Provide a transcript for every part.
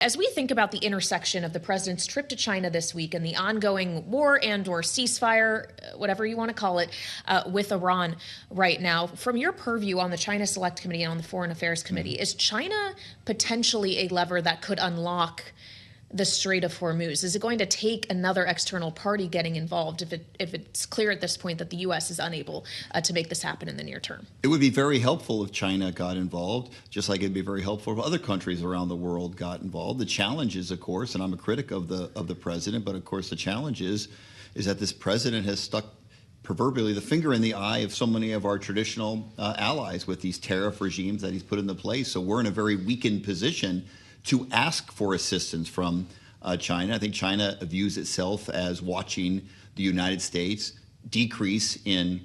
As we think about the intersection of the president's trip to China this week and the ongoing war and or ceasefire, whatever you want to call it, with Iran right now, from your purview on the China Select Committee and on the Foreign Affairs Committee, is China potentially a lever that could unlock the Strait of Hormuz? Is it going to take another external party getting involved if it's clear at this point that the U.S. is unable to make this happen in the near term? It would be very helpful if China got involved, just like it'd be very helpful if other countries around the world got involved. The challenge is, of course, and I'm a critic of the president, but of course the challenge is that this president has stuck proverbially the finger in the eye of so many of our traditional allies with these tariff regimes that he's put into place. So we're in a very weakened position to ask for assistance from China. I think China views itself as watching the United States decrease in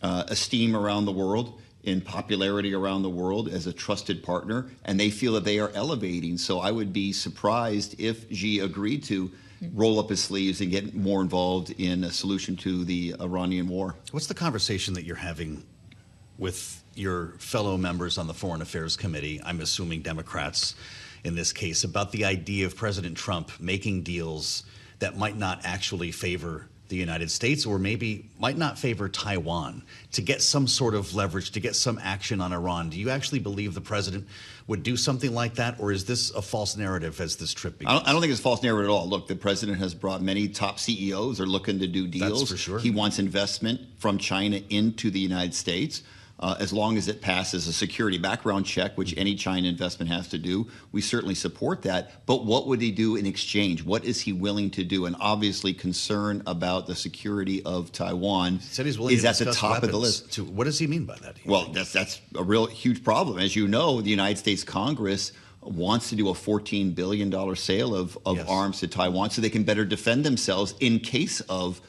esteem around the world, in popularity around the world as a trusted partner, and they feel that they are elevating. So I would be surprised if Xi agreed to roll up his sleeves and get more involved in a solution to the Iranian war. What's the conversation that you're having with your fellow members on the Foreign Affairs Committee, I'm assuming Democrats in this case, about the idea of President Trump making deals that might not actually favor the United States or maybe might not favor Taiwan to get some sort of leverage, to get some action on Iran? Do you actually believe the president would do something like that, or is this a false narrative as this trip begins? I don't think it's a false narrative at all. Look, the president has brought many top CEOs are looking to do deals. That's for sure. He wants investment from China into the United States. As long as it passes a security background check, which any China investment has to do, we certainly support that. But what would he do in exchange? What is he willing to do? And obviously concern about the security of Taiwan is at the top of the list. What does he mean by that? Well, that's a real huge problem. As you know, the United States Congress wants to do a $14 billion sale of arms to Taiwan so they can better defend themselves in case of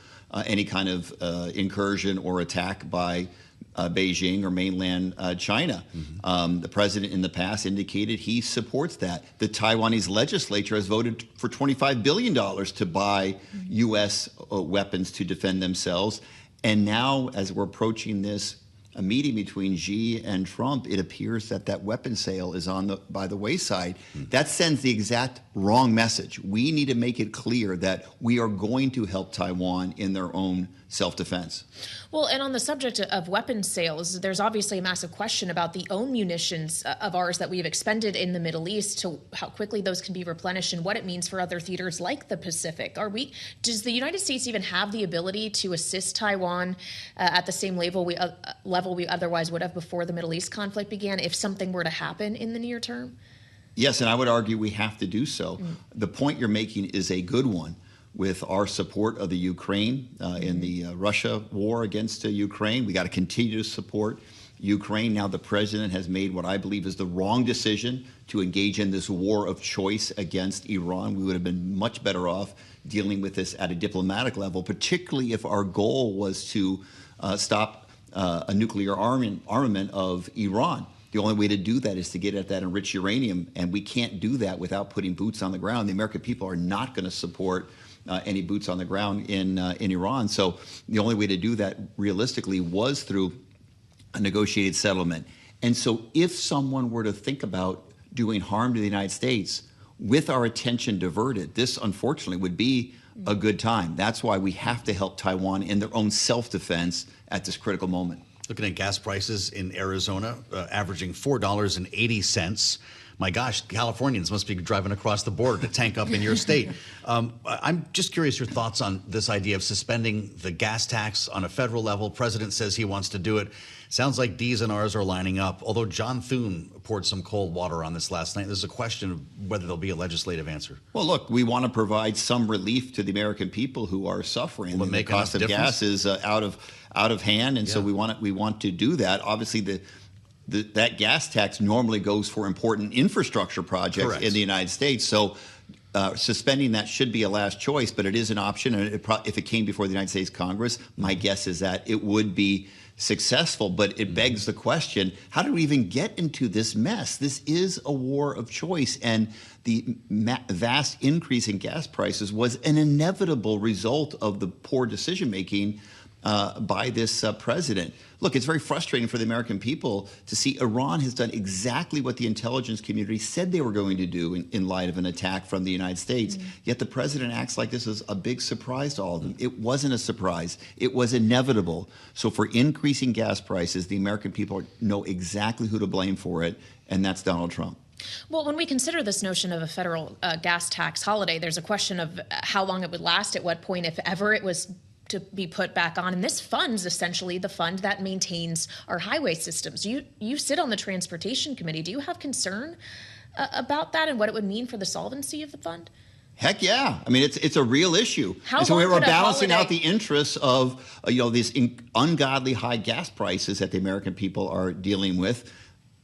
any kind of incursion or attack by Beijing or mainland China. The president in the past indicated he supports that. The Taiwanese legislature has voted for $25 billion to buy U.S. weapons to defend themselves. And now, as we're approaching this a meeting between Xi and Trump, it appears that that weapon sale is by the wayside. That sends the exact wrong message. We need to make it clear that we are going to help Taiwan in their own self-defense. Well, and on the subject of weapons sales, there's obviously a massive question about the own munitions of ours that we have expended in the Middle East, to how quickly those can be replenished and what it means for other theaters like the Pacific. Does the United States even have the ability to assist Taiwan at the same level we otherwise would have before the Middle East conflict began if something were to happen in the near term? Yes, and I would argue we have to do so. The point you're making is a good one. With our support of the Ukraine in the Russia war against Ukraine, we got to continue to support Ukraine. Now the president has made what I believe is the wrong decision to engage in this war of choice against Iran. We would have been much better off dealing with this at a diplomatic level, particularly if our goal was to stop a nuclear armament of Iran. The only way to do that is to get at that enriched uranium, and we can't do that without putting boots on the ground. The American people are not going to support any boots on the ground in Iran. So the only way to do that realistically was through a negotiated settlement. And so if someone were to think about doing harm to the United States with our attention diverted, this unfortunately would be a good time. That's why we have to help Taiwan in their own self-defense at this critical moment. Looking at gas prices in Arizona, averaging $4.80. My gosh, Californians must be driving across the border to tank up in your state. I'm just curious your thoughts on this idea of suspending the gas tax on a federal level. President says he wants to do it. Sounds like D's and R's are lining up, although John Thune poured some cold water on this last night. There's a question of whether there'll be a legislative answer. Well, look, we want to provide some relief to the American people who are suffering. The cost of gas is out of hand, and so we want to do that. Obviously, that gas tax normally goes for important infrastructure projects in the United States. So suspending that should be a last choice, but it is an option. And if it came before the United States Congress, my guess is that it would be successful. But it begs the question, how did we even get into this mess? This is a war of choice. And the vast increase in gas prices was an inevitable result of the poor decision-making by this president. Look, it's very frustrating for the American people to see Iran has done exactly what the intelligence community said they were going to do in light of an attack from the United States. Yet the president acts like this is a big surprise to all of them. It wasn't a surprise. It was inevitable. So for increasing gas prices, the American people know exactly who to blame for it, and that's Donald Trump. Well, when we consider this notion of a federal gas tax holiday, there's a question of how long it would last, at what point, if ever, it was to be put back on. And this fund's essentially the fund that maintains our highway systems. You sit on the Transportation Committee. Do you have concern about that and what it would mean for the solvency of the fund? Heck yeah. I mean, it's a real issue. And so we're balancing out the interests of these ungodly high gas prices that the American people are dealing with.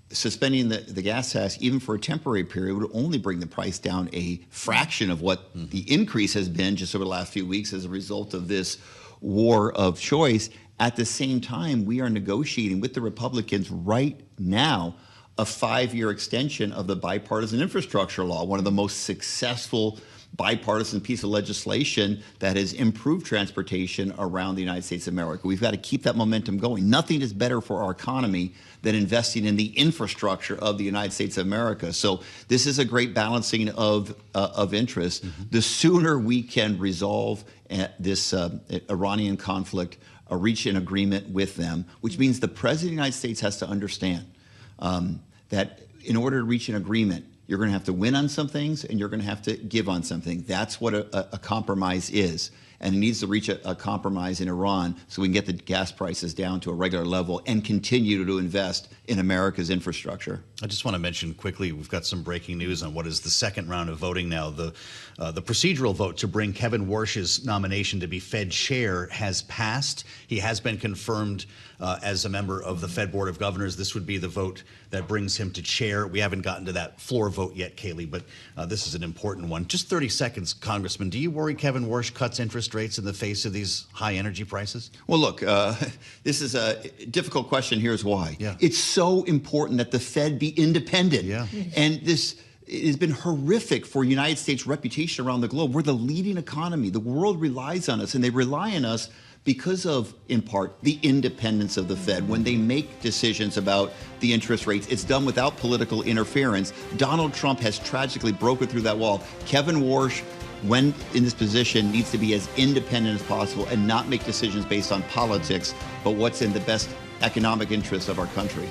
Suspending the gas tax, even for a temporary period, would only bring the price down a fraction of what the increase has been just over the last few weeks as a result of this war of choice. At the same time, we are negotiating with the Republicans right now a 5-year extension of the bipartisan infrastructure law, one of the most successful bipartisan piece of legislation that has improved transportation around the United States of America. We've got to keep that momentum going. Nothing is better for our economy than investing in the infrastructure of the United States of America. So this is a great balancing of interests. The sooner we can resolve this Iranian conflict, reach an agreement with them, which means the President of the United States has to understand that in order to reach an agreement, you're going to have to win on some things and you're going to have to give on something. That's what a compromise is. And it needs to reach a compromise in Iran so we can get the gas prices down to a regular level and continue to invest in America's infrastructure. I just want to mention quickly, we've got some breaking news on what is the second round of voting now. The procedural vote to bring Kevin Warsh's nomination to be Fed chair has passed. He has been confirmed as a member of the Fed Board of Governors. This would be the vote that brings him to chair. We haven't gotten to that floor vote yet, Kayleigh, but this is an important one. Just 30 seconds, Congressman. Do you worry Kevin Warsh cuts interest rates in the face of these high energy prices? Well, look, this is a difficult question. Here's why. Yeah. It's so important that the Fed be independent. Yeah. And it has been horrific for United States' reputation around the globe. We're the leading economy. The world relies on us, and they rely on us because of, in part, the independence of the Fed. When they make decisions about the interest rates, it's done without political interference. Donald Trump has tragically broken through that wall. Kevin Warsh, when in this position, needs to be as independent as possible and not make decisions based on politics, but what's in the best economic interest of our country.